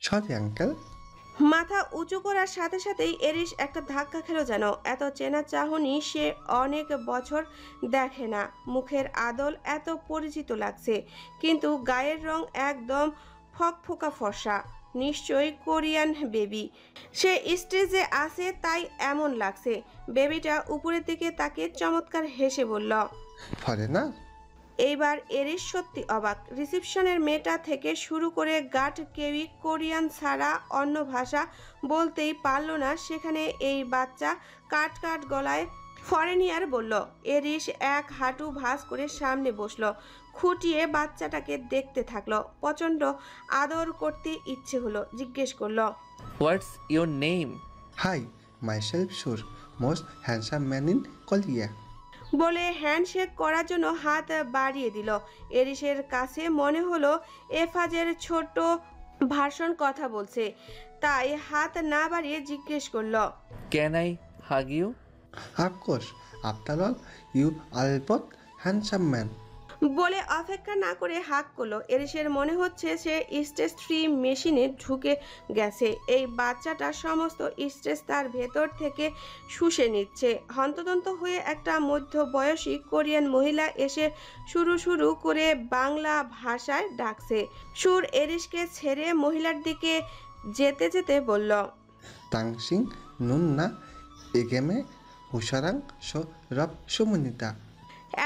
Sorry uncle. মাথা উঁচু করার সাথে সাথেই এরিস একটা ধাক্কা খেলো যেন। এত চেনা চাহনি সে অনেক বছর দেখে না। মুখের আদল এত পরিচিত লাগছে, কিন্তু গায়ের রং একদম ফকফকা ফর্সা। নিশ্চয়ই কোরিয়ান বেবি। সে স্টেজে আছে তাই এমন লাগছে। বেবিটা উপরের দিকে তাকে চমৎকার হেসে বলল। ফরেনার? এইবার এরিস সত্যি অবাক। রিসিপশনের মেয়েটা থেকে শুরু করে গার্ড কেউই কোরিয়ান ছাড়া অন্য ভাষা বলতেই পারল না। সেখানে এই বাচ্চা কাট কাট গলায় ফরেনিয়ার বলল। এরিস এক হাঁটু ভাঁজ করে সামনে বসলো, খুঁটিয়ে বাচ্চাটাকে দেখতে থাকলো। প্রচণ্ড আদর করতে ইচ্ছে হলো। জিজ্ঞেস করলো, what's your name? Hi, myself সুর, most handsome man in Korea. বলে হ্যান্ডশেক করার জন্য হাত বাড়িয়ে দিল। এরিসের কাছে মনে হলো এফাজের ছোট ভার্সন কথা বলছে, তাই হাত না বাড়িয়ে জিজ্ঞেস করলো, can I hug you? Of course, after all you are both handsome man. বলে অপেক্ষা না করে হাঁক করলো। এরিসের মনে হচ্ছে সে স্ট্রেস ফ্রি মেশিনে ঢুকে গেছে। এই বাচ্চাটা সমস্ত স্ট্রেস তার ভেতর থেকে শুষে নিচ্ছে। হন্তদন্ত হয়ে একটা মধ্যবয়সী কোরিয়ান মহিলা এসে শুরু করে বাংলা ভাষায় ডাকছে। সুর এরিসকে ছেড়ে মহিলার দিকে যেতে যেতে বলল, তাংসিং নুন না এগেমে হুসারাং সো রব সুমনিতা।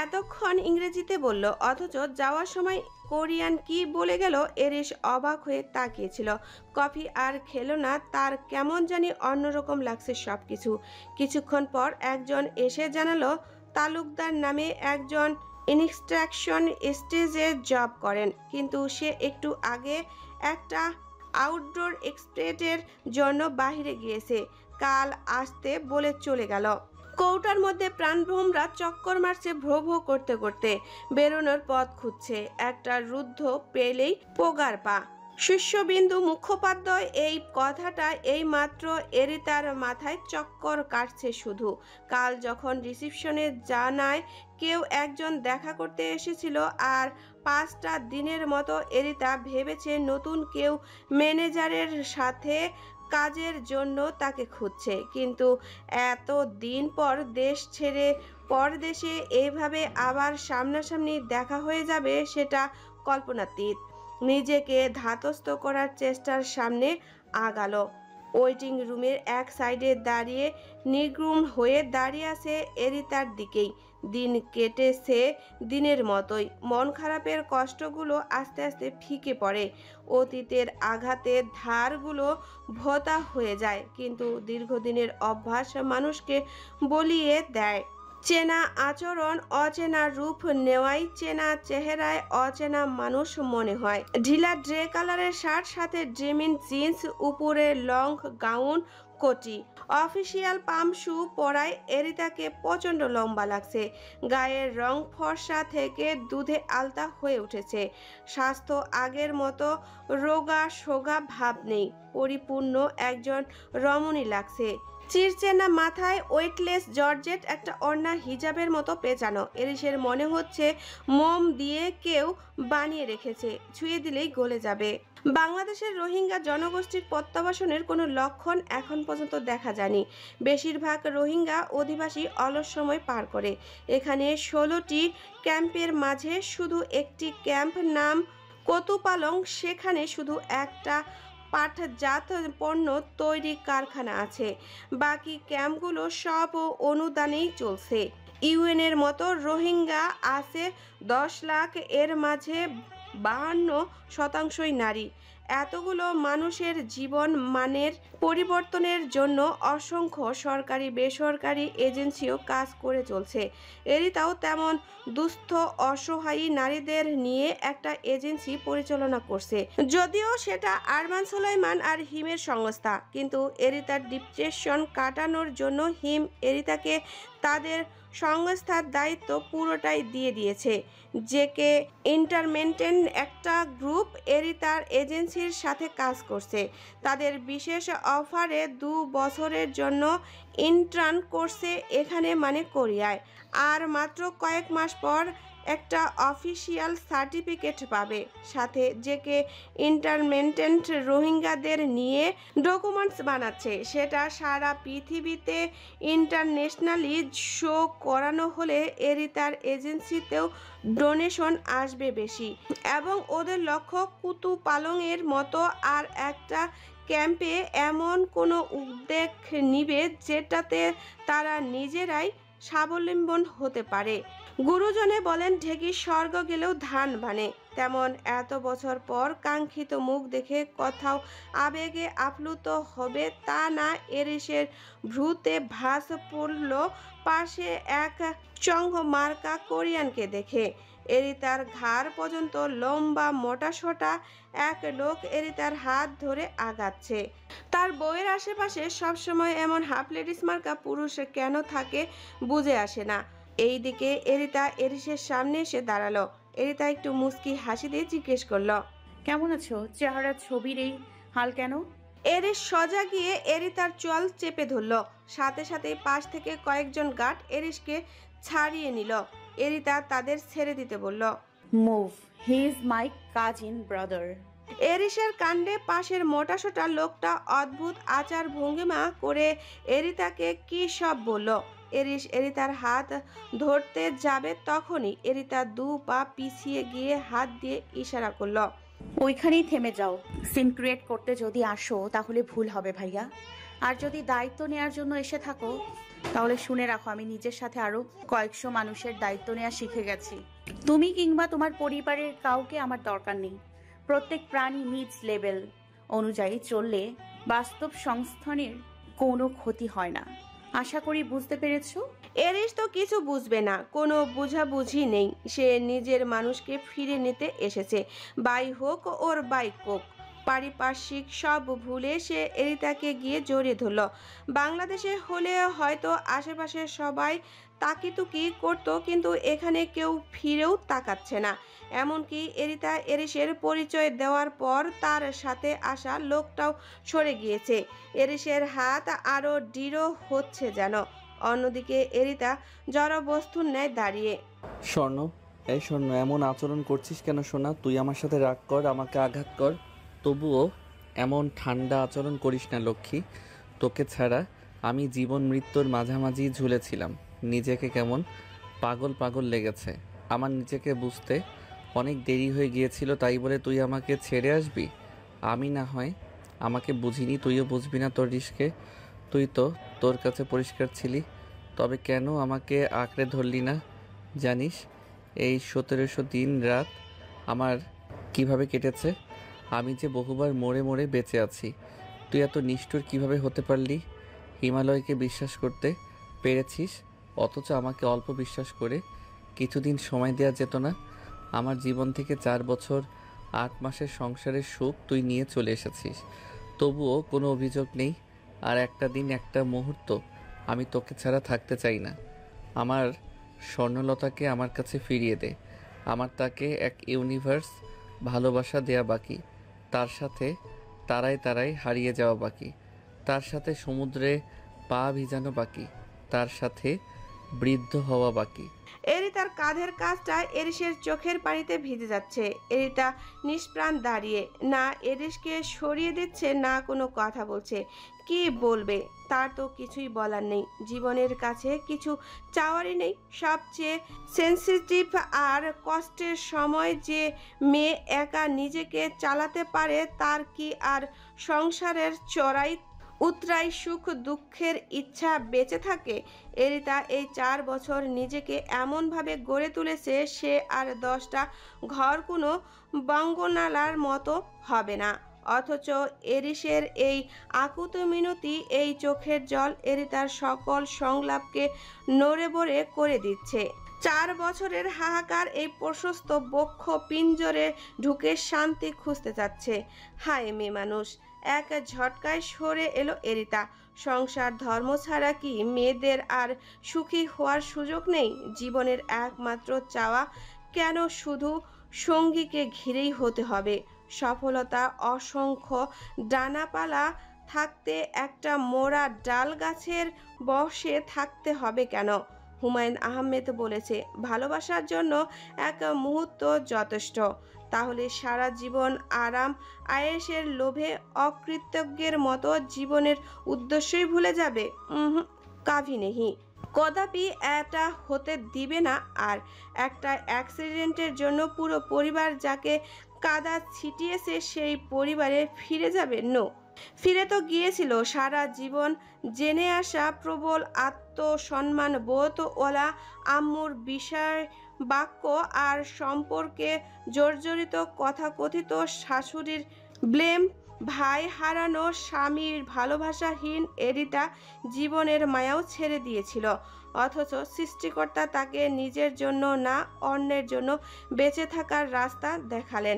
এতক্ষণ ইংরেজিতে বলল, অথচ যাওয়ার সময় কোরিয়ান কি বলে গেল। এরিস অবাক হয়ে তাকিয়েছিল। কফি আর খেলো না, তার কেমন জানি অন্যরকম লাগছে সব কিছু। কিছুক্ষণ পর একজন এসে জানালো তালুকদার নামে একজন ইনস্ট্রাকশন স্টেজে জব করেন, কিন্তু সে একটু আগে একটা আউটডোর এক্সপেটের জন্য বাইরে গিয়েছে। কাল আসতে বলে চলে গেল। কৌটার মধ্যে প্রাণভ্রমরা চক্কর মারছে ভ্রো ভ্রো করতে করতে। বেরোনোর পথ খুঁজছে। একটা রুদ্ধ পেলেই পোগার পা। শিষ্যবিন্দু মুখোপাধ্যায় এই কথাটা এই মাত্র এরিতার মাথায় চক্কর কাটছে শুধু। কাল যখন রিসিপশনে জানায় কেউ একজন দেখা করতে এসেছিল, আর 5টা দিনের মতো এরিতা ভেবেছে নতুন কেউ ম্যানেজারের সাথে কাজের জন্য তাকে খুঁজছে। কিন্তু এত দিন পর দেশ ছেড়ে পরদেশে এইভাবে আবার সামনাসামনি দেখা হয়ে যাবে, সেটা কল্পনাতীত। নিজেকে ধাতস্থ করার চেষ্টার সামনে আগালো। ওয়েটিং রুমের এক সাইডে দাঁড়িয়ে নির্ঘুম হয়ে দাঁড়িয়ে আছে এরিতার দিকেই। দিন কেটেছে দিনের মতোই। মন খারাপের কষ্টগুলো আস্তে আস্তে ফিকে পড়ে। অতীতের আঘাতের ধারগুলো ভোঁতা হয়ে যায়, কিন্তু দীর্ঘদিনের অভ্যাস মানুষকে বলিয়ে দেয়। চেনা আচরণ অচেনা রূপ নেওয়াই চেনা চেহারায় অচেনা মানুষ মনে হয়। ঢিলা ড্রে কালারের শার্ট, সাথে ড্রিমিন জিন্স, উপরে লং গাউন কোটি। অফিসিয়াল পাম শু পরায় এরিতাকে প্রচণ্ড লম্বা লাগছে। গায়ের রং ফর্সা থেকে দুধে আলতা হয়ে উঠেছে। স্বাস্থ্য আগের মতো রোগা সোগা ভাব নেই। পরিপূর্ণ একজন রমণী লাগছে। চিরচেনা মাথায় ওয়েটলেস জর্জেট একটা ওড়না হিজাবের মতো পেঁচানো। এরিসের মনে হচ্ছে মোম দিয়ে কেউ বানিয়ে রেখেছে, ছুঁয়ে দিলেই গলে যাবে। বাংলাদেশের রোহিঙ্গা জনগোষ্ঠীর প্রত্যাবাসনের কোনো লক্ষণ এখন পর্যন্ত দেখা যায়নি। বেশিরভাগ রোহিঙ্গা অধিবাসী অলস সময় পার করে এখানে। 16টি ক্যাম্পের মাঝে শুধু একটি ক্যাম্প নাম কতুপালং, সেখানে শুধু একটা পাটজাত পণ্য তৈরি কারখানা আছে। বাকি ক্যাম্পগুলো সব অনুদানেই চলছে। ইউএনের মতো রোহিঙ্গা আছে 10 লাখ, এর মাঝে 52% নারী। এতগুলো মানুষের জীবন মানের পরিবর্তনের জন্য অসংখ্য সরকারি বেসরকারি এজেন্সিও কাজ করে চলছে। এরিতাও তেমন দুস্থ অসহায়ী নারীদের নিয়ে একটা এজেন্সি পরিচালনা করছে, যদিও সেটা আরমান সুলাইমান আর হিমের সংস্থা। কিন্তু এরিতার ডিপ্রেশন কাটানোর জন্য হিম এরিতাকে তাদের সংস্থার দায়িত্ব পুরোটাই দিয়ে দিয়েছে। জেকে এন্টারটেইনমেন্ট একটা গ্রুপ এরিতার এজেন্সির সাথে কাজ করছে। তাদের বিশেষ অফারে 2 বছরের জন্য ইন্টার্ন করছে এখানে, মানে কোরিয়ায়। আর মাত্র কয়েক মাস পর একটা অফিসিয়াল সার্টিফিকেট পাবে, সাথে জেকে ইন্টারমেন্টেন্ট রোহিঙ্গাদের নিয়ে ডকুমেন্টস বানাচ্ছে, সেটা সারা পৃথিবীতে ইন্টারন্যাশনালি শো করানো হলে এরিতার এজেন্সিতেও ডোনেশন আসবে বেশি, এবং ওদের লক্ষ্য কুতু পালংয়ের মতো আর একটা ক্যাম্পে এমন কোনো উদ্যোগ নিবে যেটাতে তারা নিজেরাই স্বাবলম্বন হতে পারে। গুরুজনে বলেন, ঢেকি স্বর্গ গেলেও ধান বানে, তেমন এত বছর পর কাঙ্ক্ষিত মুখ দেখে কোথাও আবেগে আপ্লুত হবে তা না। এরিসের ভ্রুতে ভাঁজ পড়ল পাশে এক চঙ্গ মার্কা কোরিয়ানকে দেখে। এরিতার ঘাড় পর্যন্ত লম্বা মোটাসোটা এক লোক এরিতার হাত ধরে আগাচ্ছে। তার বউয়ের আশেপাশে সবসময় এমন হাফ লেডিস মার্কা পুরুষ কেন থাকে বুঝে আসে না। এইদিকে এরিতা এরিসের সামনে এসে দাঁড়ালো। এরিতা একটু মুচকি হাসি দিয়ে জিজ্ঞেস করলো, কেমন আছো? চেহারার ছবির এই হাল কেন? এরিস সোজা গিয়ে এরিতার চোয়াল চেপে ধরলো। সাথে সাথে পাশ থেকে কয়েকজন গার্ড এরিসকে ছাড়িয়ে নিল। এরিতা তাদের ছেড়ে দিতে বলল, move, he is my cousin brother. এরিসের কাণ্ডে পাশের মোটাসোটা লোকটা অদ্ভুত আচার ভঙ্গিমা করে এরিতাকে কি সব বলল। এরিস এরিতার হাত ধরতে যাবে তখনই এরিতা দু পা পিছিয়ে গিয়ে হাত দিয়ে ইশারা করল, ওইখানেই থেমে যাও। সিন ক্রিয়েট করতে যদি আসো তাহলে ভুল হবে ভাইয়া, আর যদি দায়িত্ব নেওয়ার জন্য এসে থাকো তাহলে শুনে রাখো, আমি নিজের সাথে আরো কয়েকশো মানুষের দায়িত্ব নেওয়া শিখে গেছি। তুমি কিংবা তোমার পরিবারের কাউকে আমার দরকার নেই। প্রত্যেক প্রাণী নিজ লেভেল অনুযায়ী চললে বাস্তব সংস্থানের কোনো ক্ষতি হয় না। আশা করি বুঝতে পেরেছো। এরিস তো কিছু বুঝবে না, কোনো বুঝাবুঝি নেই। সে নিজের মানুষকে ফিরে নিতে এসেছে, বাই হোক ওর বাইক হোক। পারিপার্শ্বিক সব ভুলে সে এরিতাকে গিয়ে জড়িয়ে ধরল। বাংলাদেশে হলে হয়তো আশেপাশে সবাই তাকিতুকি করতো, কিন্তু এখানে কেউ ফিরেও তাকাচ্ছে না। এমনকি এরিতা এরিসের পরিচয় দেওয়ার পর তার সাথে আসা লোকটাও সরে গিয়েছে। এরিসের হাত আরো দৃঢ় হচ্ছে যেন। অন্যদিকে এরিতা জড়বস্তুর ন্যায় দাঁড়িয়ে। স্বর্ণ, এই স্বর্ণ, এমন আচরণ করছিস কেন সোনা? তুই আমার সাথে রাগ কর, আমাকে আঘাত কর, তবুও এমন ঠান্ডা আচরণ করিস না লক্ষ্মী। তোকে ছাড়া আমি জীবন মৃত্যুর মাঝামাঝি ঝুলেছিলাম। নিজেকে কেমন পাগল পাগল লেগেছে আমার। নিজেকে বুঝতে অনেক দেরি হয়ে গিয়েছিল, তাই বলে তুই আমাকে ছেড়ে আসবি? আমি না হয় আমাকে বুঝিনি, তুইও বুঝবি না তোর রিস্কে। তুই তো তোর কাছে পরিষ্কার ছিলি, তবে কেন আমাকে আঁকড়ে ধরলি না? জানিস এই 1700 দিন রাত আমার কিভাবে কেটেছে? আমি যে বহুবার মরে মরে বেঁচে আছি। তুই এত নিষ্ঠুর কিভাবে হতে পারলি? হিমালয়কে বিশ্বাস করতে পেরেছিস, অথচ আমাকে অল্প বিশ্বাস করে কিছুদিন সময় দেওয়া যেত না? আমার জীবন থেকে 4 বছর 8 মাসের সংসারের সুখ তুই নিয়ে চলে এসেছিস, তবুও কোনো অভিযোগ নেই। আর একটা দিন, একটা মুহূর্ত আমি তোকে ছাড়া থাকতে চাই না। আমার স্বর্ণলতাকে আমার কাছে ফিরিয়ে দে। আমার তাকে এক ইউনিভার্স ভালোবাসা দেয়া বাকি, তার সাথে তারায় তারায় হারিয়ে যাওয়া বাকি, তার সাথে সমুদ্রে পা ভিজানো বাকি, তার সাথে বৃদ্ধ হওয়া বাকি। এরিতার কাঁধের কাজটা এরিসের চোখের পানিতে ভিজে যাচ্ছে। এরিতা নিষ্প্রাণ দাঁড়িয়ে, না এরিসকে সরিয়ে দিচ্ছে না কোনো কথা বলছে। কি বলবে? তার তো কিছুই বলার নেই। জীবনের কাছে কিছু চাওয়ারই নেই। সবচেয়ে সেন্সিটিভ আর কষ্টের সময় যে মেয়ে একা নিজেকে চালাতে পারে, তার কি আর সংসারের চড়াই উতরাই সুখ দুঃখের ইচ্ছা বেঁচে থাকে? এরিতা এই 4 বছর নিজেকে এমনভাবে গড়ে তুলেছে, সে আর 10টা ঘর কোনো বঙ্গনালার মতো হবে না। অথচ এরিসের এই আকুত মিনতি, এই চোখের জল এরিতার সকল সংলাপকে নড়েবড়ে করে দিচ্ছে। 4 বছরের হাহাকার এই প্রশস্ত বক্ষ পিঞ্জরে ঢুকে শান্তি খুঁজতে যাচ্ছে। হায় মেয়ে মানুষ! এক ঝটকায় সরে এলো এরিতা। সংসার ধর্ম ছাড়া কি মেয়েদের আর সুখী হওয়ার সুযোগ নেই? জীবনের একমাত্র চাওয়া কেন শুধু সঙ্গীকে ঘিরেই হতে হবে? সফলতা অসংখ্য ডানাপালা থাকতে একটা মোড়া ডাল গাছের বসে থাকতে হবে কেন? হুমায়ুন আহমেদ বলেছে, ভালোবাসার জন্য এক মুহূর্ত যথেষ্ট। তাহলে সারা জীবন আরাম আয়েশের লোভে অকৃতজ্ঞের মতো জীবনের উদ্দেশ্যই ভুলে যাবে? কাভি নেহি, কদাপি এটা হতে দিবে না। আর একটা অ্যাক্সিডেন্টের জন্য পুরো পরিবার যাকে কাদা ছিটিয়েছে সেই পরিবারে ফিরে যাবে? নো। ফিরে তো গিয়েছিল সারা জীবন জেনে আসা প্রবল আত্মসম্মান বোধ ওলা আম্মুর বিষয় বাক্য আর সম্পর্কে জর্জরিত কথাকথিত শাশুড়ির ব্লেম, ভাই হারানো স্বামীর ভালোবাসাহীন এরিতা জীবনের মায়াও ছেড়ে দিয়েছিল। অথচ সৃষ্টিকর্তা তাকে নিজের জন্য না অন্যের জন্য বেঁচে থাকার রাস্তা দেখালেন।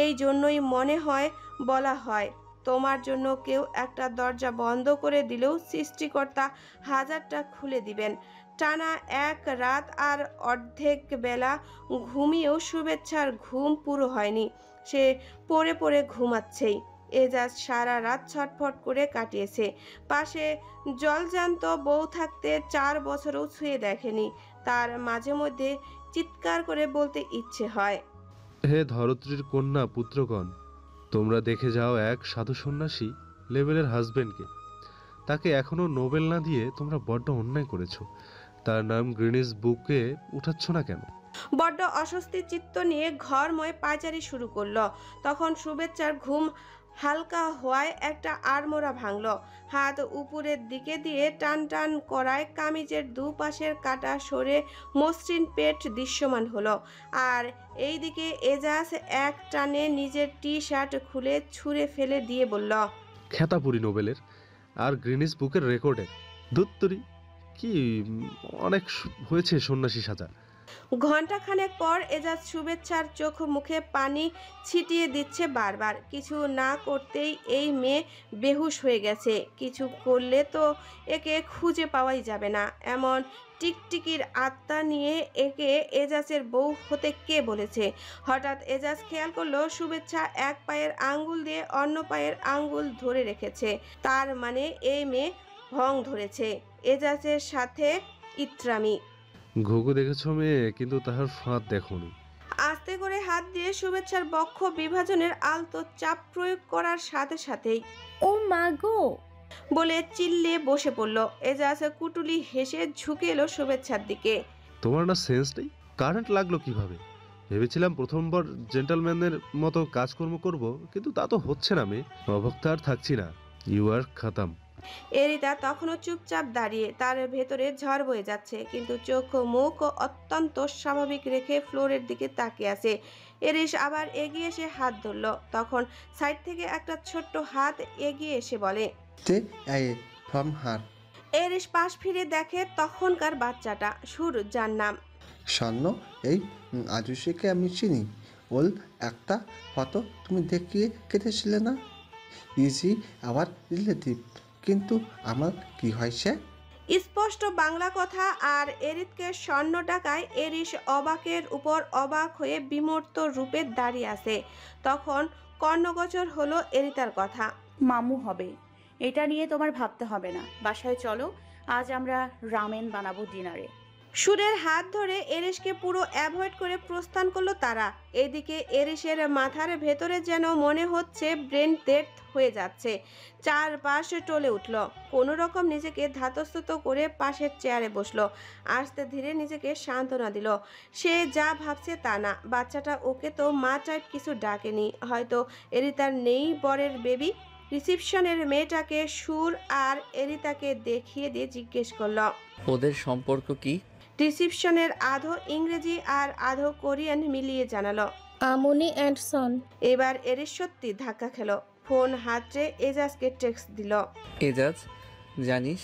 এই জন্যই মনে হয়, বলা হয়, তোমার জন্য কেউ একটা দরজা বন্ধ করে দিলেও সৃষ্টিকর্তা হাজারটা খুলে দিবেন। টানা এক রাত আর অর্ধেক বেলা ঘুমিয়েও শুভেচ্ছার ঘুম পুরো হয়নি। সে পড়ে পড়ে ঘুমাচ্ছেই। এজাজ সারা রাত ছটফট করে কাটিয়েছে। পাশে জলজান্ত বউ থাকতে 4 বছরও ছুঁয়ে দেখেনি। তার মাঝে মধ্যে চিৎকার করে বলতে ইচ্ছে হয়, হে ধরত্রীর কন্যা পুত্রগণ, তোমরা দেখে যাও এক সাধু সন্ন্যাসী লেভেলের হাজবেন্ডকে। তাকে এখনো নোবেল না দিয়ে তোমরা বড্ড অন্যায় করেছো। তার নাম গ্রিনিস বুকে উঠাচ্ছ না কেন? বড্ড অস্বস্তি চিত্ত নিয়ে ঘরময় পায়চারি শুরু করলো। তখন শুভেচ্ছার ঘুম হালকা হওয়ায় একটা আড়মোড়া ভাঙল। হাত উপরের দিকে দিয়ে টান টান করায় কামিজের দুপাশের কাটা সরে মসৃণ পেট দৃশ্যমান হলো। আর এইদিকে এজাজ এক টানে নিজের টি শার্ট খুলে ছুঁড়ে ফেলে দিয়ে বলল, খ্যাতাপুরি নোবেলের আর গ্রিনিস বুকের রেকর্ডের। ধুত্তরি, কি অনেক হয়েছে সন্ন্যাসী সাজা। ঘণ্টাখানেক পর এজাজ শুভেচ্ছার চোখ মুখে পানি ছিটিয়ে দিচ্ছে বারবার। কিছু না করতেই এই মেয়ে বেহুশ হয়ে গেছে। কিছু করলে তো একে খুঁজে পাওয়াই যাবে না। এমন টিকটিকির আত্মা নিয়ে একে এজাজের বউ হতে কে বলেছে? হঠাৎ এজাজ খেয়াল করলো শুভেচ্ছা এক পায়ের আঙ্গুল দিয়ে অন্য পায়ের আঙ্গুল ধরে রেখেছে। তার মানে এই মেয়ে ভং ধরেছে এজাজের সাথে ইত্রামি। ঘুঘু দেখেছ মেয়ে, কিন্তু তাহার ফাঁদ দেখোনি। আস্তে করে হাত দিয়ে শুভেচ্ছার বক্ষ বিভাজনের আলতো চাপ প্রয়োগ করার সাথে সাথেই ও মা গো বলে চিল্লিয়ে বসে পড়ল। এজাজ কুটুলি হেসে ঝুঁকে এলো শুভেচ্ছার দিকে। তোমার না সেন্স নেই? কারেন্ট লাগলো কিভাবে? ভেবেছিলাম প্রথমবার জেন্টলম্যানের মতো কাজকর্ম করব, কিন্তু তা তো হচ্ছে না মেয়ে। অভক্তা আর থাকছি না। ইউ আর খাতাম। এরিতা তখনও চুপচাপ দাঁড়িয়ে, তার ভেতরে ঝড় বয়ে যাচ্ছে, কিন্তু চোখ মুখ অত্যন্ত স্বাভাবিক রেখে ফ্লোরের দিকে তাকিয়ে আছে। এরিস আবার এগিয়ে এসে হাত ধরল। তখন সাইড থেকে একটা ছোট্ট হাত এগিয়ে এসে বলে, Stay away from her. এরিস পাশ ফিরে দেখে তখনকার বাচ্চাটা যার নাম স্বর্ণ, এই আজুষিকে আমি চিনি। ওর একটা ফটো তুমি দেখিয়ে কেটেছিলে না? ইজি আবার রিলেটিভ, কিন্তু আমার কি হয়েছে? স্পষ্ট বাংলা কথা আর এরিতকে স্বর্ণ ডাকায় এরিস অবাকের উপর অবাক হয়ে বিমূর্ত রূপে দাঁড়িয়ে আছে। তখন কর্ণগোচর হলো এরিতার কথা। মামু হবে, এটা নিয়ে তোমার ভাবতে হবে না। বাসায় চলো, আজ আমরা রামেন বানাবো ডিনারে। সুরের হাত ধরে এরিসকে পুরো অ্যাভয়েড করে প্রস্থান করলো তারা। এদিকে এরিসের মাথার ভেতরে যেন মনে হচ্ছে ব্রেন ডেড হয়ে যাচ্ছে। চারপাশ টলে উঠল। কোনো রকম নিজেকে ধাতস্থ করে পাশের চেয়ারে বসলো। আস্তে ধীরে নিজেকে সান্ত্বনা দিল। সে যা ভাবছে তা না। বাচ্চাটা ওকে তো মা টাইপ কিছু ডাকেনি। হয়তো এরিতার নেই বরের বেবি। রিসিপশনের মেয়েটাকে সুর আর এরিতাকে দেখিয়ে দিয়ে জিজ্ঞেস করল, ওদের সম্পর্ক কি? রিসিপশনের আধো ইংরেজি আর আধো কোরিয়ান মিলিয়ে জানালো, আমনি অ্যান্ড সন। এবার এরিস সত্যি ধাক্কা খেলো। ফোন হাতে এজাজকে টেক্সট দিল, এজাজ, জানিস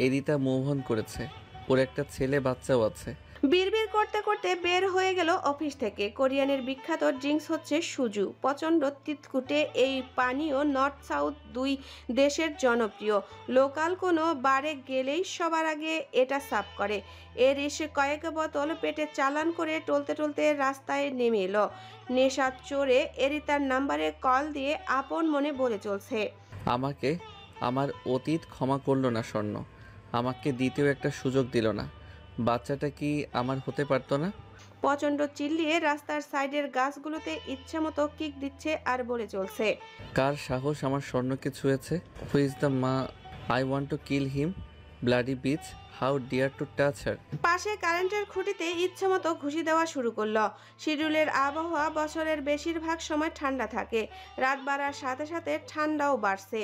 এরিতা মুভ অন করেছে, ওর একটা ছেলে বাচ্চাও আছে। বিড়বিড় করতে করতে বের হয়ে গেল অফিস থেকে। কোরিয়ানের বিখ্যাত ড্রিঙ্কস হচ্ছে সুজু। প্রচণ্ড তিতকুটে এই পানীয় নর্থ সাউথ দুই দেশের জনপ্রিয়। লোকাল কোনো বারে গেলেই সবার আগে এটা সার্ভ করে। এর এসে কয়েক বোতল পেটে চালান করে টলতে টলতে রাস্তায় নেমে এলো। নেশা চড়ে এরিতার নাম্বারে কল দিয়ে আপন মনে বলে চলছে, আমাকে আমার অতীত ক্ষমা করলো না স্বর্ণ, আমাকে দ্বিতীয় একটা সুযোগ দিল না। বাচ্চাটা কি আমার হতে পারতো না? প্রচণ্ড চিল্লিয়ে রাস্তার সাইডের গাছগুলোতে ইচ্ছেমতো কিক দিচ্ছে আর বলে চলছে। কার সাহস আমার স্বর্ণকে ছুঁয়েছে? Who is the man? I want to kill him, bloody bitch, how dare to touch her. পাশে কারেন্টের খুঁটিতে ইচ্ছেমতো ঘুষি দেওয়া শুরু করলো। শিডিউলের আবহাওয়া বছরের বেশিরভাগ সময় ঠান্ডা থাকে, রাত বাড়ার সাথে সাথে ঠান্ডাও বাড়ছে।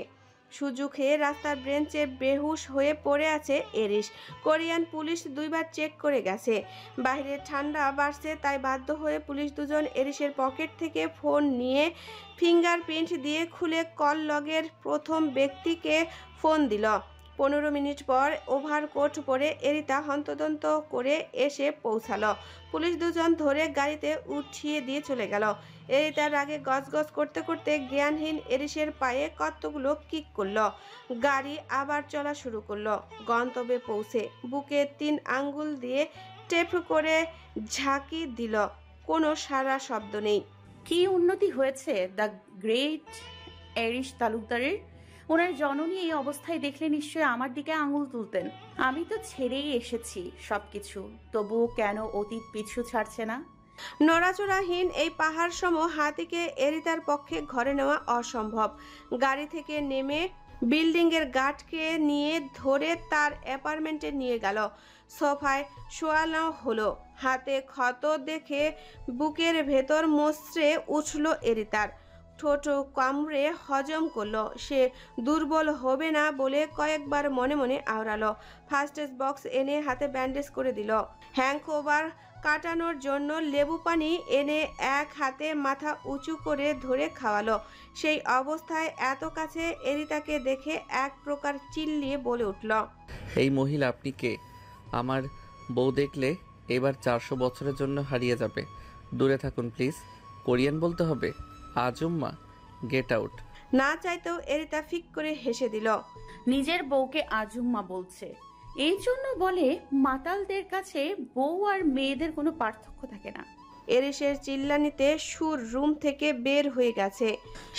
সুজু খেয়ে রাস্তার বেঞ্চে বেহুশ হয়ে পড়ে আছে এরিস। কোরিয়ান পুলিশ 2বার চেক করে গেছে। বাইরে ঠান্ডা বাড়ছে, তাই বাধ্য হয়ে পুলিশ দুজন এরিসের পকেট থেকে ফোন নিয়ে ফিঙ্গারপ্রিন্ট দিয়ে খুলে কল লগের প্রথম ব্যক্তিকে ফোন দিল। 15 মিনিট পর ওভারকোট পরে এরিতা হন্তদন্ত করে এসে পৌঁছালো। পুলিশ দুজন ধরে গাড়িতে উঠিয়ে দিয়ে চলে গেল। এরিতার রাগে গজগজ করতে করতে জ্ঞানহীন এরিসের পায়ে কতগুলো কিক করলো। গাড়ি আবার চলা শুরু করলো। গন্তব্যে পৌঁছে বুকে 3 আঙ্গুল দিয়ে টেপ করে ঝাঁকি দিল। কোনো সারা শব্দ নেই। কি উন্নতি হয়েছে দ্য গ্রেট এরিশ তালুকদারের। ওনার জননী এই অবস্থায় দেখলে নিশ্চয়ই আমার দিকে আঙুল তুলতেন। আমি তো ছেড়েই এসেছি সবকিছু, তবুও কেন অতীত পিছু ছাড়ছে না? নড়াচড়াহীন এই পাহাড় সম হাতিকে এরিতার পক্ষে ঘরে নেওয়া অসম্ভব। গাড়ি থেকে নেমে বিল্ডিংয়ের গার্ডকে নিয়ে ধরে তার অ্যাপার্টমেন্টে নিয়ে গেল। সোফায় শোয়ানো হলো। হাতে ক্ষত দেখে বুকের ভেতর মোচড়ে উঠল এরিতার। ঠোঁট কামড়ে হজম করলো। সে দুর্বল হবে না বলে কয়েকবার মনে মনে আওড়ালো। ফার্স্ট এড বক্স এনে হাতে ব্যান্ডেজ করে দিল। হ্যাংওভার কাটানোর জন্য লেবু পানি এনে এক হাতে মাথা উঁচু করে ধরে খাওয়ালো। সেই অবস্থায় এত কাছে এরিতাকে দেখে এক প্রকার চিল্লিয়ে বলে উঠল, এই মহিলা আপনি কে? আমার বউ দেখলে এবার 400 বছরের জন্য হারিয়ে যাবে। দূরে থাকুন প্লিজ। কোরিয়ান বলতে হবে? আজুম্মা, গেট আউট। না চাইতেও এরিতা ফিক করে হেসে দিল। নিজের বউকে আজুম্মা বলছে, এই জন্য বলে মাতালদের কাছে বউ আর মেয়েদের কোনো পার্থক্য থাকে না। এরিসের চিল্লানিতে সুর রুম থেকে বের হয়ে গেছে।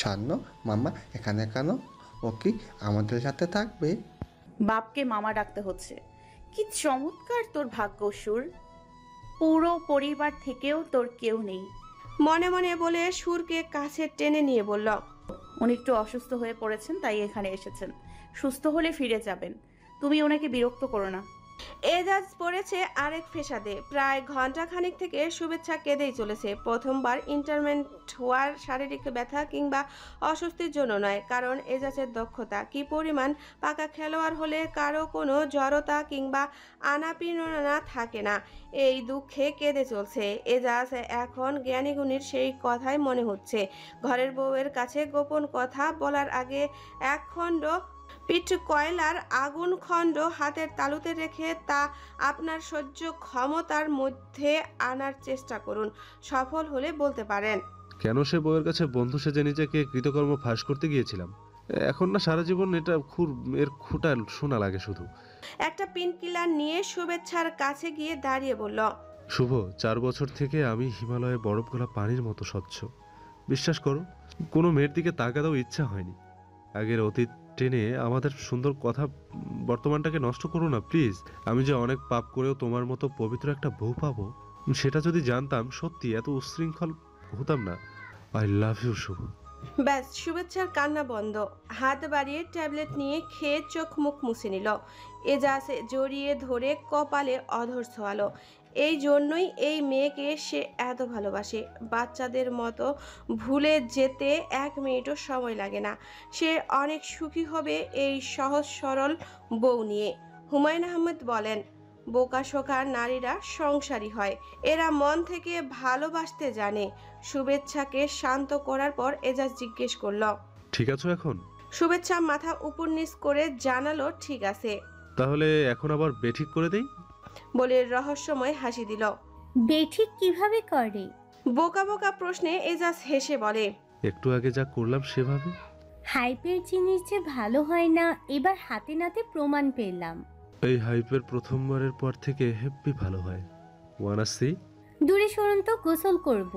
স্বর্ণ মামা এখানে কেন? ও কি আমাদের সাথে থাকবে? বাপকে মামা ডাকতে হচ্ছে। কি চমৎকার তোর ভাগ্য সুর। পুরো পরিবার থেকেও তোর কেউ নেই। মনে মনে বলে সুরকে কাছে টেনে নিয়ে বলল, উনি একটু অসুস্থ হয়ে পড়েছেন, তাই এখানে এসেছেন। সুস্থ হলে ফিরে যাবেন। তুমি ওনাকে বিরক্ত করো না। এজাজ পড়েছে আরেক ফেসাদে। প্রায় ঘন্টাখানিক থেকে শুভেচ্ছা কেঁদেই চলেছে। প্রথমবার ইন্টারমেন্ট হওয়ার শারীরিক ব্যথা কিংবা অস্বস্তির জন্য নয়, কারণ এজাজের দক্ষতা কি পরিমাণ। পাকা খেলোয়াড় হলে কারো কোনো জড়তা কিংবা আনাপিনা থাকে না। এই দুঃখে কেঁদে চলছে এজাজ। এখন জ্ঞানীগুণীর সেই কথাই মনে হচ্ছে। ঘরের বউয়ের কাছে গোপন কথা বলার আগে এক খণ্ড পিঠ কয়লার আগুন খণ্ড হাতের তালুতে রেখে তা আপনার সহ্য ক্ষমতার মধ্যে আনার চেষ্টা করুন। সফল হলে বলতে পারেন, কেন সে বউয়ের কাছে বন্ধু সেজে নিজেকে কৃতকর্ম ফাঁস করতে গিয়েছিলাম। এখন না সারা জীবন এটা এর খুঁটা শোনা লাগে শুধু। একটা পিনকিলার নিয়ে শুভেচ্ছার কাছে গিয়ে দাঁড়িয়ে বলল, শুভ, 4 বছর থেকে আমি হিমালয়ে বরফ গলা পানির মতো স্বচ্ছ। বিশ্বাস করো, কোনো মেয়ের দিকে তাকাতেও ইচ্ছা হয়নি। আগের অতীত টেনে আমাদের সুন্দর কথা বর্তমানটাকে নষ্ট করো না প্লিজ। আমি যে অনেক পাপ করেও তোমার মতো পবিত্র একটা বউ পাবো, সেটা যদি জানতাম সত্যি এত উচ্ছৃঙ্খল হতাম না। আই লাভ ইউ শুভ। ব্যাস শুভেচ্ছার কান্না বন্ধ। হাত বাড়িয়ে ট্যাবলেট নিয়ে খেয়ে চোখ মুখ মুছে নিল। এজাজে জড়িয়ে ধরে কপালে অধর ছোঁয়ালো। এই জন্যই এই মেয়েকে সে এত ভালোবাসে। বাচ্চাদের মতো ভুলে যেতে 1 মিনিটও সময় লাগে না। সে অনেক সুখী হবে এই সহজ সরল বউ নিয়ে। হুমায়ুন আহমেদ বলেন, বোকাশোকা নারীরা সংসারী হয়, এরা মন থেকে ভালোবাসতে জানে। শুভেচ্ছাকে শান্ত করার পর এজাজ জিজ্ঞেস করল, ঠিক আছো এখন? শুভেচ্ছা মাথা উপর নিচ করে জানালো ঠিক আছে। তাহলে এখন আবার বেঠিক করে দেই? বলে রহস্যময় হাসি দিল। বেঠিক কিভাবে করে? বোকা বোকা প্রশ্নে এজাজ হেসে বলে, একটু আগে যা করলাম সেভাবে। হাইপের জিনিস যে ভালো হয় না এবার হাতে নাতে প্রমাণ পেলাম। এই হাইপের প্রথমবারের পর থেকে হেব্বি ভালো হয়। Wanna see? দূরে সরুন তো, গোসল করব।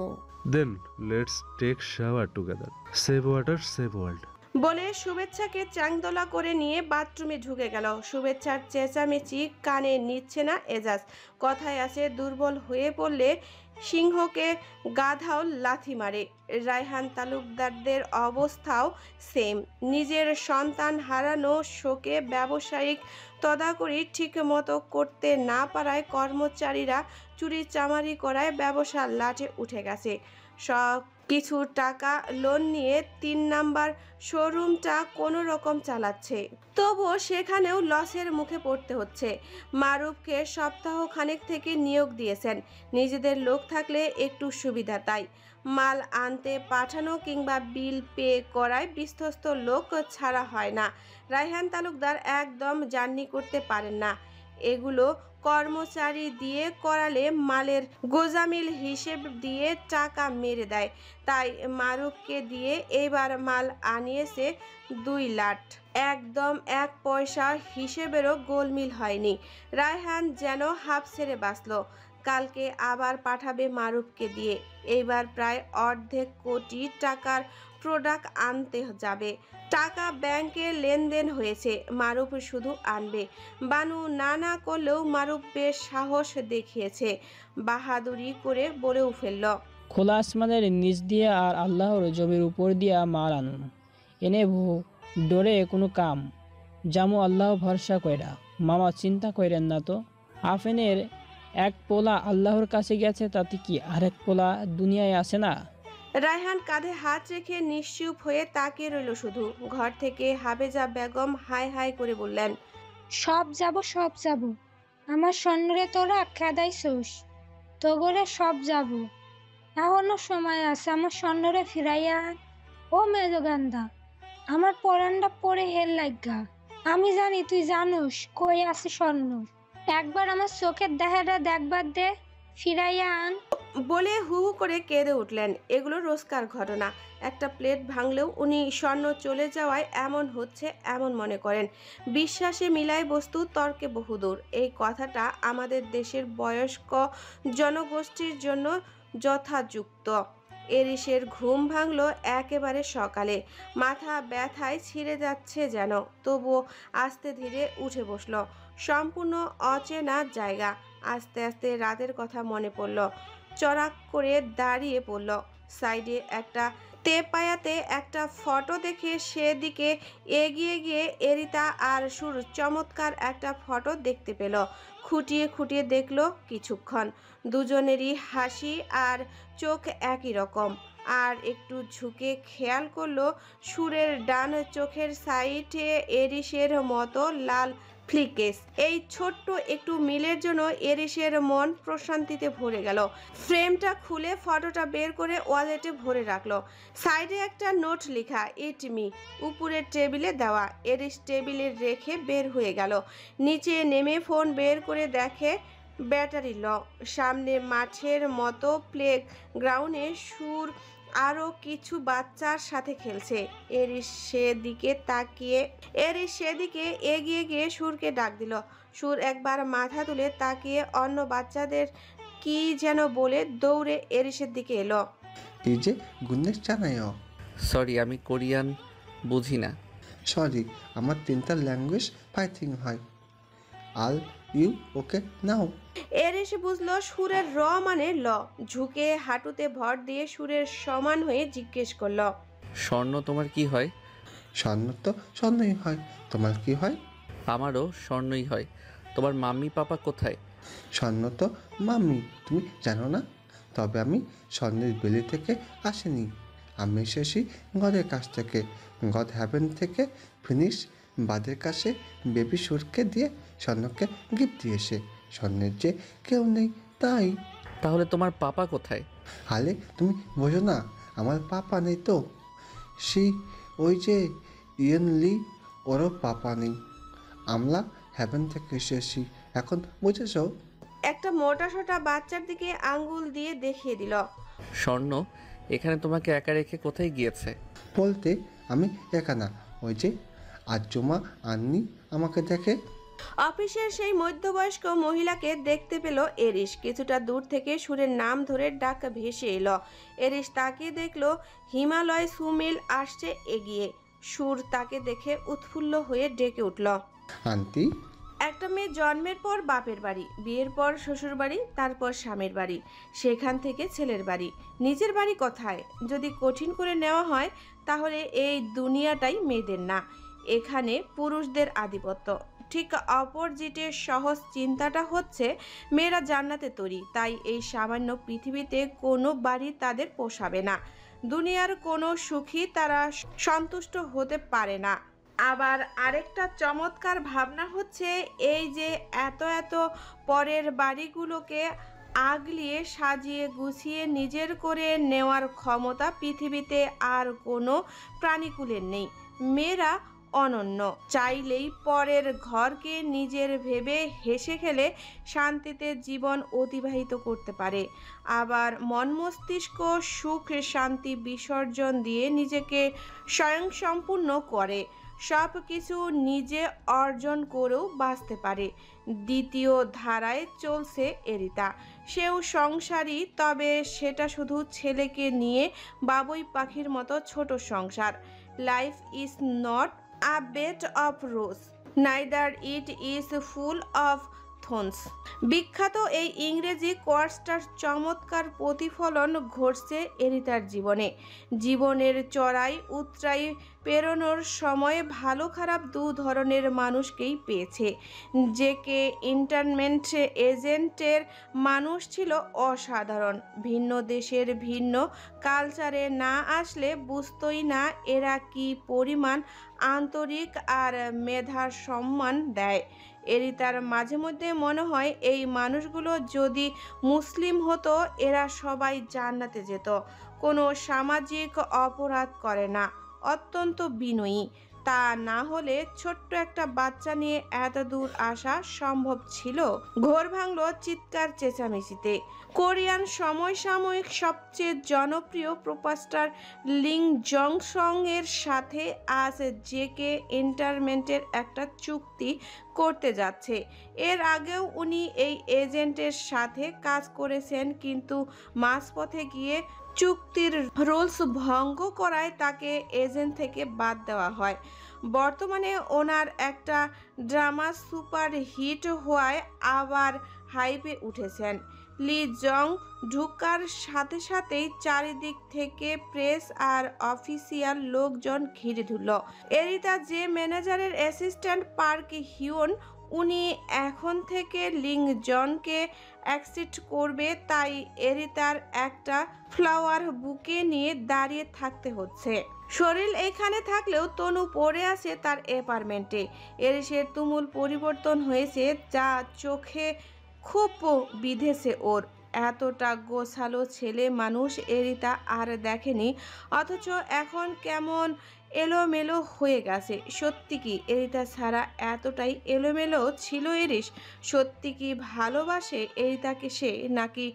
Then let's take shower together. Save water save world. বলে শুভেচ্ছাকে চাংদোলা করে নিয়ে বাথরুমে ঢুকে গেল। শুভেচ্ছার চেঁচামেচি কানে নিচ্ছে না এজাজ। কথায় আছে, দুর্বল হয়ে পড়লে সিংহকে গাধাও লাথি মারে। রায়হান তালুকদারদের অবস্থাও সেম। নিজের সন্তান হারানো শোকে ব্যবসায়িক তদাকরি ঠিক মতো করতে না পারায় কর্মচারীরা চুরি চামারি করায় ব্যবসা লাটে উঠে গেছে। সব কিছু টাকা লোন নিয়ে 3 নাম্বার শোরুমটা কোনো রকম চালাচ্ছে, তবুও সেখানেও লসের মুখে পড়তে হচ্ছে। মারুফকে সপ্তাহখানেক থেকে নিয়োগ দিয়েছেন। নিজেদের লোক থাকলে একটু সুবিধা, তাই মাল আনতে পাঠানো কিংবা বিল পে করায় বিশ্বস্ত লোক ছাড়া হয় না। রায়হান তালুকদার একদম জার্নি করতে পারেন না। এগুলো কর্মচারী দিয়ে করালে মালের গোজামিল হিসেব দিয়ে টাকা মেরে দেয়। তাই মারুফকে দিয়ে এবার মাল আনিয়েছে 2 লাট। একদম 1 পয়সা হিসেবেরও গোলমিল হয়নি। রায়হান যেন হাফ ছেড়ে বাঁচল। কালকে আবার পাঠাবে মারুফকে দিয়ে। এইবার প্রায় অর্ধেক কোটি টাকার প্রোডাক্ট আনতে যাবে। টাকা ব্যাংকে লেনদেন হয়েছে, মারুফ শুধু আনবে। বানু না করলেও মারুফ বেশ সাহস দেখিয়েছে। বাহাদুরি করে বলেও ফেলল, খোলা আসমানের নিচ দিয়ে আর আল্লাহর জমির উপর দিয়া মাল আনুন, এনে ডোরে কোনো কাম জামু আল্লাহ ভরসা কইরা। মামা চিন্তা কইরেন না তো, আফেনের 1 পোলা আল্লাহর কাছে গেছে, তাতে কি আরেক পোলা দুনিয়ায় আছে না? রায়হান কাঁধে হাত রেখে নিশ্চুপ হয়ে তাকিয়ে রইল শুধু। ঘর থেকে হাবেজা বেগম হাই হাই করে বললেন, সব যাব আমার স্বর্ণরে তোরা খেদাইছোস, তোগরে সব যাব। এখনো সময় আছে, আমার স্বর্ণরে ফিরাইয়া আন। ও মেজগান্দা, আমার পরানটা পরে হেল লাগা। আমি জানি তুই জানুস কই আছে স্বর্ণ। একবার আমার চোখের দেখাটা দেখবার দে, ফিরাইয়া আন। বলে হু হু করে কেঁদে উঠলেন। এগুলো রোজকার ঘটনা। একটা প্লেট ভাঙলেও উনি স্বর্ণ চলে যাওয়ায় এমন হচ্ছে এমন মনে করেন। বিশ্বাসে মিলায় বস্তু, তর্কে বহুদূর। এই কথাটা আমাদের দেশের বয়স্ক জনগোষ্ঠীর জন্য যথাযুক্ত। এরিসের ঘুম ভাঙল একেবারে সকালে। মাথা ব্যথায় ছিঁড়ে যাচ্ছে যেন, তবুও আস্তে ধীরে উঠে বসল। সম্পূর্ণ অচেনা জায়গা। আস্তে আস্তে রাতের কথা মনে পড়ল। চড়াক করে দাঁড়িয়ে পড়ল। সাইডে একটা তেপায়াতে একটা ফটো দেখে সেদিকে এগিয়ে গিয়ে এরিতা আর সুর চমৎকার একটা ফটো দেখতে পেল। খুঁটিয়ে খুঁটিয়ে দেখল কিছুক্ষণ। দুজনেরই হাসি আর চোখ একই রকম। আর একটু ঝুঁকে খেয়াল করলো সুরের ডান চোখের সাইডে এরিসের মতো লাল ফ্লিকেস। এই ছোট্ট একটু মিলের জন্য এরিসের মন প্রশান্তিতে ভরে গেল। ফ্রেমটা খুলে ফটোটা বের করে ওয়ালেটে ভরে রাখলো। সাইডে একটা নোট লেখা, ইট মি, উপরের টেবিলে দেওয়া। এরিস টেবিলে রেখে বের হয়ে গেল। নিচে নেমে ফোন বের করে দেখে ব্যাটারি ল। সামনে মাঠের মতো প্লে গ্রাউন্ডে সুর আরও কিছু বাচ্চার সাথে খেলছে। এরিস সেদিকে এগিয়ে গিয়ে সুরকে ডাক দিল। সুর একবার মাথা তুলে তাকিয়ে অন্য বাচ্চাদের কি যেন বলে দৌড়ে এরিসের দিকে এলো। এই যে গুন্নেশ জানায়। সরি, আমি কোরিয়ান বুঝি না। সরি, আমার 3টা ল্যাঙ্গুয়েজ ফাইটিং হয়। আল ইউ ওকে নাও? এরিস বুঝলো সুরের র মানে ল। ঝুঁকে হাঁটুতে ভর দিয়ে সুরের সমান হয়ে জিজ্ঞেস করলো, স্বর্ণ তোমার কি হয়? স্বর্ণ তো স্বর্ণই হয়, তোমার কি হয়? আমারও স্বর্ণই হয়। তোমার মাম্মি পাপা কোথায়? স্বর্ণ তো মাম্মি, তুমি জানো না? তবে আমি স্বর্ণের বেলি থেকে আসিনি। আমি এসেছি গডের কাছ থেকে, গড হ্যাভেন থেকে। ফিনিশ বাদের কাছে বেবি সুরকে দিয়ে স্বর্ণকে গিফট দিয়েছে। স্বর্ণের যে কেউ নেই তাই। তাহলে তোমার পাপা কোথায়? আলে তুমি বোঝো না, আমার পাপা নেই তো। ওই যে ইয়েন লি, ওরও পাপা নেই। আমরা হ্যাভেন থেকে এসেছি, এখন বুঝেছ? একটা মোটাসোটা বাচ্চার দিকে আঙ্গুল দিয়ে দেখিয়ে দিল। স্বর্ণ এখানে তোমাকে একা রেখে কোথায় গিয়েছে? বলতে আমি একা না, ওই যে আজ্জুমা আন্নি আমাকে দেখে। অফিসের সেই মধ্যবয়স্ক মহিলাকে দেখতে পেল এরিস। কিছুটা দূর থেকে সুরের নাম ধরে ডাক ভেসে এলো। এরিস তাকিয়ে দেখলো হিমালয় সুমিল আসছে এগিয়ে। সুর তাকে দেখে উৎফুল্ল হয়ে ডেকে উঠল। আন্টি, একটা মেয়ে জন্মের পর বাপের বাড়ি, বিয়ের পর শ্বশুর বাড়ি, তারপর স্বামীর বাড়ি, সেখান থেকে ছেলের বাড়ি, নিজের বাড়ি কোথায়? যদি কঠিন করে নেওয়া হয় তাহলে এই দুনিয়াটাই মেয়েদের না, এখানে পুরুষদের আধিপত্য। ঠিক অপোজিটের সহজ চিন্তাটা হচ্ছে মেয়েরা জান্নাতে তৈরি, তাই এই সামান্য পৃথিবীতে কোনো বাড়ি তাদের পোষাবে না, দুনিয়ার কোনো সুখী তারা সন্তুষ্ট হতে পারে না। আবার আরেকটা চমৎকার ভাবনা হচ্ছে এই যে এত এত পরের বাড়িগুলোকে আগলিয়ে সাজিয়ে গুছিয়ে নিজের করে নেওয়ার ক্ষমতা পৃথিবীতে আর কোনো প্রাণীকুলের নেই। মেয়েরা অনন্য, চাইলেই পরের ঘরকে নিজের ভেবে হেসে খেলে শান্তিতে জীবন অতিবাহিত করতে পারে। আবার মন মস্তিষ্ক সুখ শান্তি বিসর্জন দিয়ে নিজেকে স্বয়ংসম্পূর্ণ করে সব কিছু নিজে অর্জন করেও বাঁচতে পারে। দ্বিতীয় ধারায় চলছে এরিতা, সেও সংসারী, তবে সেটা শুধু ছেলেকে নিয়ে বাবুই পাখির মতো ছোট সংসার। Life is not a bed of roses, neither it is full of thorns। বিখ্যাত এই ইংরেজি কোর্সটার চমৎকার প্রতিফলন ঘটছে এরিতার জীবনে। জীবনের চড়াই উতরাই পেরোনোর সময় ভালো খারাপ দু ধরনের মানুষকেই পেয়েছে। যে কে ইন্টারমেন্ট এজেন্টের মানুষ ছিল অসাধারণ, ভিন্ন দেশের ভিন্ন কালচারে না আসলে বুঝতই না এরা কি পরিমাণ আন্তরিক আর মেধার সম্মান দেয়। এরিতার মাঝে মধ্যে মনে হয় এই মানুষগুলো যদি মুসলিম হতো এরা সবাই জান্নাতে যেত, কোনো সামাজিক অপরাধ করে না, অত্যন্ত বিনয়ী। তা না হলে ছোট্ট একটা বাচ্চা নিয়ে এত দূর আসা সম্ভব ছিল? ঘোর ভাঙল চিৎকার চেঁচামেচিতে। কোরিয়ান সমসাময়িক সবচেয়ে জনপ্রিয় প্রোপাস্টার লিং জং সং এর সাথে আজ জেকে এন্টারটেইনমেন্টের একটা চুক্তি করতে যাচ্ছে। এর আগেও উনি এই এজেন্টের সাথে কাজ করেছেন, কিন্তু মাঝপথে গিয়ে চুক্তির রুলস ভঙ্গ করায় তাকে এজেন্ট থেকে বাদ দেওয়া হয়। বর্তমানে ওনার একটা ড্রামা সুপার হিট হওয়ায় আবার হাইপে উঠেছেন। লি জং ঢুকার সাথে সাথেই চারিদিক থেকে প্রেস আর অফিসিয়াল লোকজন ঘিরে ধরল। এরিতা যে ম্যানেজারের অ্যাসিস্ট্যান্ট পার্ক হিউন, উনি এখন থেকে লিং জনকে অ্যাকসেপ্ট করবে, তাই এরিতার একটা ফ্লাওয়ার বুকে নিয়ে দাঁড়িয়ে থাকতে হচ্ছে। শরীর এখানে থাকলেও তনু পড়ে আছে তার অ্যাপার্টমেন্টে। এরিসের তুমুল পরিবর্তন হয়েছে যা চোখে খুব বিঁধেছে ওর। এতটা গোছালো ছেলে মানুষ এরিতা আর দেখেনি, অথচ এখন কেমন এলোমেলো হয়ে গেছে। সত্যি কি এরিতা ছাড়া এতটাই এলোমেলো ছিল এরিস? সত্যি কি ভালোবাসে এরিতাকে সে, নাকি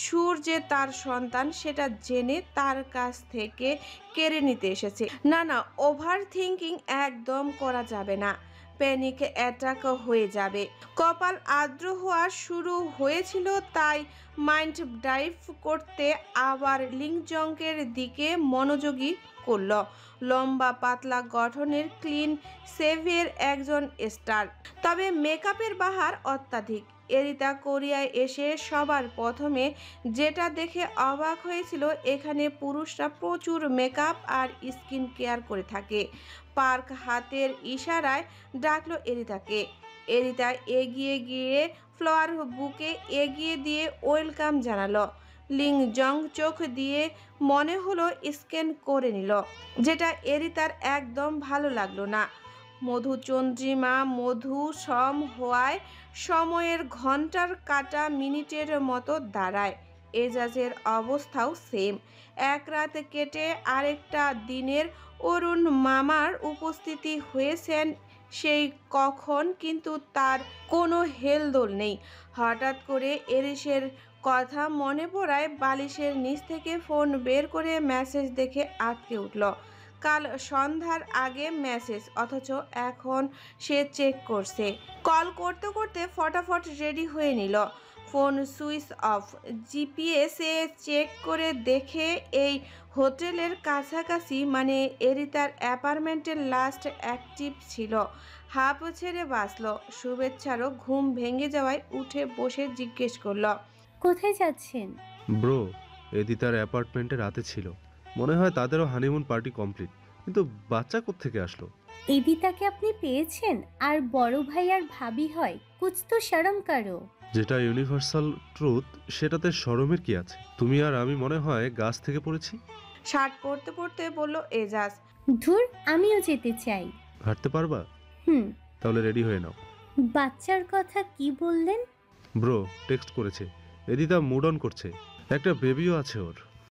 সুর যে তার সন্তান সেটা জেনে তার কাছ থেকে কেড়ে নিতে এসেছে? না না, ওভার থিঙ্কিং একদম করা যাবে না, প্যানিক অ্যাটাক হয়ে যাবে। কপাল আর্দ্র হওয়া শুরু হয়েছিল, তাই মাইন্ড ডাইভ করতে আবার লিংজংকের দিকে মনোযোগী করল। লম্বা পাতলা গঠনের, ক্লিন সেভের একজন স্টার, তবে মেকআপের বাহার অত্যাধিক। এরিতা কোরিয়ায় এসে সবার প্রথমে যেটা দেখে অবাক হয়েছিল, এখানে পুরুষরা প্রচুর মেকআপ আর স্কিন কেয়ার করে থাকে। পার্ক হাতের ইশারায় ডাকলো এরিতাকে। এরিতা এগিয়ে গিয়ে ফ্লাওয়ার বুকে এগিয়ে দিয়ে ওয়েলকাম জানালো। লিং জং চোখ দিয়ে মনে হলো স্ক্যান করে নিল, যেটা এরিতার একদম ভালো লাগলো না। মধুচন্দ্রিমা মধু সম হওয়ায় সময়ের ঘন্টার কাটা মিনিটের মতো দাঁড়ায়। এজাজের অবস্থাও সেম। এক রাত কেটে আরেকটা দিনের অরুণ মামার উপস্থিতি হয়েছেন সেই কখন, কিন্তু তার কোনো হেলদোল নেই। হঠাৎ করে এরিসের কথা মনে পড়ায় বালিশের নিচ থেকে ফোন বের করে মেসেজ দেখে আটকে উঠল। কাল সন্ধ্যার আগে মেসেজ, অথচ এখন সে চেক করছে। কল করতে করতে ফটাফট রেডি হয়ে নিল। Phone switch off. জিপিএসে চেক করে দেখে এই হোটেলের কাছাকাছি, মানে এরিতার অ্যাপার্টমেন্টের লাস্ট অ্যাক্টিভ ছিল। হাঁপ ছেড়ে বাঁচল। শুভেচ্ছারও ঘুম ভেঙে যাওয়ায় উঠে বসে জিজ্ঞেস করলো, কোথায় যাচ্ছেন? ব্রো, এদি তার অ্যাপার্টমেন্টে রাতে ছিল। মনে হয় তাদেরও হানিমুন পার্টি কমপ্লিট, কিন্তু বাচ্চা কোত্থেকে আসলো? এদিতাকে আপনি পেয়েছেন? আর বড় ভাই আর ভাবি হয়, কুছ তো শরম করো। যেটা ইউনিভার্সাল ট্রুথ, সেটাতে শরমের কি আছে? তুমি আর আমি মনে হয় গাছ থেকে পড়েছি। শার্ট পরতে পরতে বলল এজাজ। ধুর, আমিও যেতে চাই। হাঁটতে পারবা? হুম। তাহলে রেডি হয়ে নাও। বাচ্চার কথা কি বললেন? ব্রো টেক্সট করেছে, এদিতা মুড অন করছে, একটা বেবিও আছে ওর।